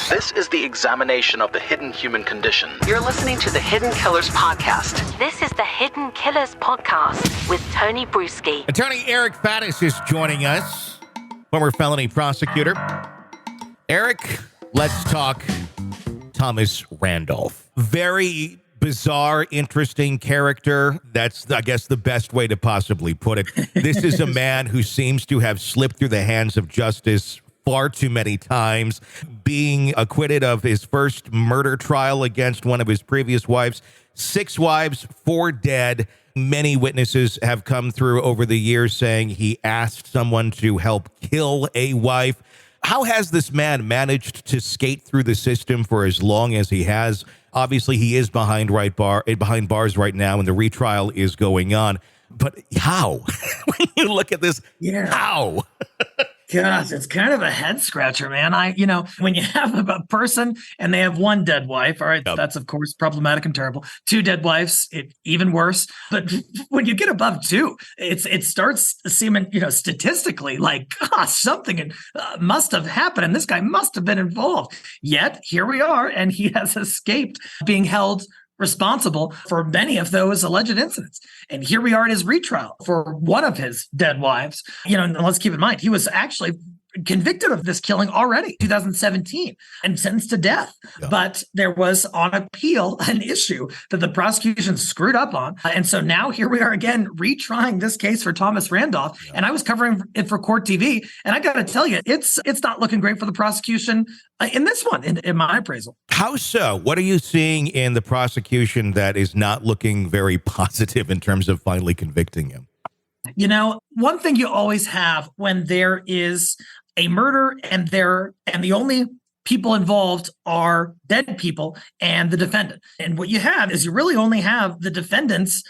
This is the examination of the hidden human condition. You're listening to the Hidden Killers Podcast. This is the Hidden Killers Podcast with Tony Brueski. Attorney Eric Faddis is joining us, former felony prosecutor. Eric, let's talk Thomas Randolph. Very bizarre, interesting character. That's, I guess, the best way to possibly put it. This is a man who seems to have slipped through the hands of justice far too many times, being acquitted of his first murder trial against one of his previous wives. 6 wives, 4 dead. Many witnesses have come through over the years saying he asked someone to help kill a wife. How has this man managed to skate through the system for as long as he has? Obviously, he is behind bars right now, and the retrial is going on. But how? When you look at this, how? Gosh, it's kind of a head scratcher, man. When you have a person and they have 1 dead wife, all right, That's of course problematic and terrible. 2 dead wives, even worse. But when you get above 2, it starts seeming, statistically like, something must have happened and this guy must have been involved. Yet here we are, and he has escaped being held responsible for many of those alleged incidents. And here we are at his retrial for one of his dead wives. And let's keep in mind, he was actually convicted of this killing already, 2017, and sentenced to death. Yeah. But there was on appeal an issue that the prosecution screwed up on. And so now here we are again, retrying this case for Thomas Randolph. Yeah. And I was covering it for Court TV. And I got to tell you, it's not looking great for the prosecution in this one, in my appraisal. How so? What are you seeing in the prosecution that is not looking very positive in terms of finally convicting him? One thing you always have when there is a murder and the only people involved are dead people and the defendant. And what you have is you really only have the defendant's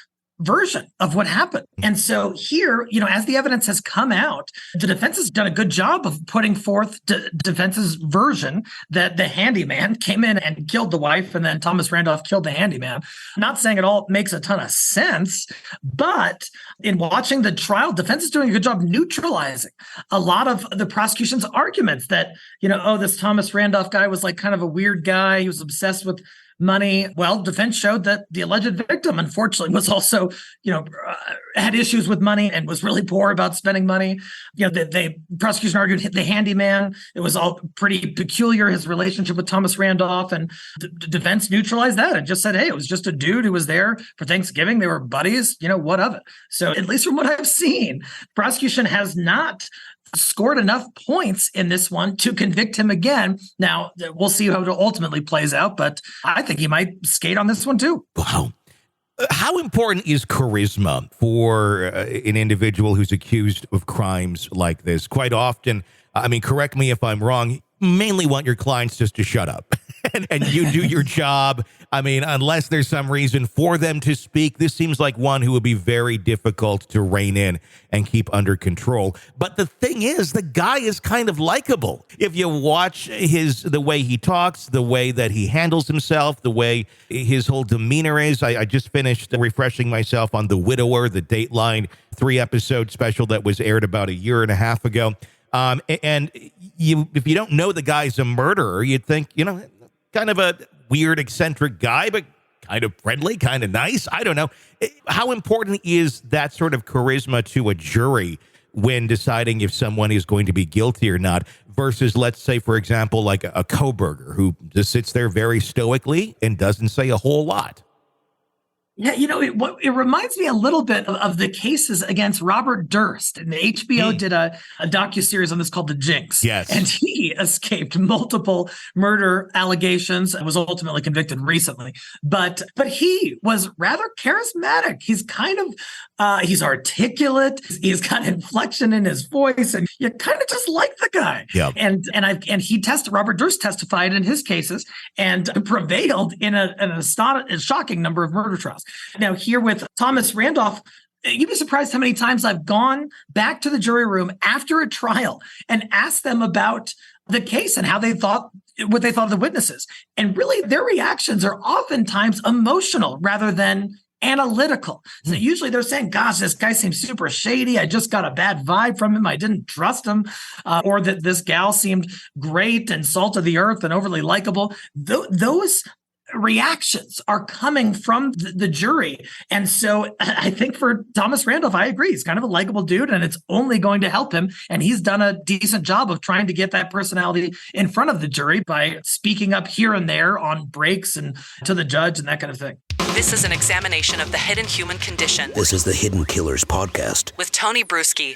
version of what happened. And so here, as the evidence has come out, the defense has done a good job of putting forth defense's version that the handyman came in and killed the wife, and then Thomas Randolph killed the handyman. I'm not saying it all makes a ton of sense, but in watching the trial, defense is doing a good job neutralizing a lot of the prosecution's arguments that, this Thomas Randolph guy was like kind of a weird guy. He was obsessed with money. Well, defense showed that the alleged victim, unfortunately, was also, had issues with money and was really poor about spending money. The prosecution argued the handyman, it was all pretty peculiar, his relationship with Thomas Randolph, and the defense neutralized that and just said, hey, it was just a dude who was there for Thanksgiving. They were buddies, what of it? So at least from what I've seen, prosecution has not scored enough points in this one to convict him again. Now, we'll see how it ultimately plays out, but I think he might skate on this one too. Wow. How important is charisma for an individual who's accused of crimes like this? Quite often, correct me if I'm wrong, mainly want your clients just to shut up and you do your job. Unless there's some reason for them to speak, this seems like one who would be very difficult to rein in and keep under control. But the thing is, the guy is kind of likable. If you watch the way he talks, the way that he handles himself, the way his whole demeanor is. I just finished refreshing myself on The Widower, the Dateline 3-episode special that was aired about 1.5 years ago. And if you don't know the guy's a murderer, you'd think, kind of a weird, eccentric guy, but kind of friendly, kind of nice. I don't know. How important is that sort of charisma to a jury when deciding if someone is going to be guilty or not versus, let's say, for example, like a Kohberger who just sits there very stoically and doesn't say a whole lot? Yeah, it reminds me a little bit of the cases against Robert Durst. And the HBO did a docuseries on this called The Jinx. Yes. And he escaped multiple murder allegations and was ultimately convicted recently. But he was rather charismatic. He's kind of, he's articulate. He's got inflection in his voice. And you kind of just like the guy. Yeah. And Robert Durst testified in his cases and prevailed in a shocking number of murder trials. Now, here with Thomas Randolph, you'd be surprised how many times I've gone back to the jury room after a trial and asked them about the case and what they thought of the witnesses. And really, their reactions are oftentimes emotional rather than analytical. So usually they're saying, gosh, this guy seems super shady. I just got a bad vibe from him. I didn't trust him. Or that this gal seemed great and salt of the earth and overly likable. Those reactions are coming from the jury. And so I think for Thomas Randolph, I agree. He's kind of a likable dude, and it's only going to help him. And he's done a decent job of trying to get that personality in front of the jury by speaking up here and there on breaks and to the judge and that kind of thing. This is an examination of the hidden human condition This is the Hidden Killers podcast with Tony Brueski.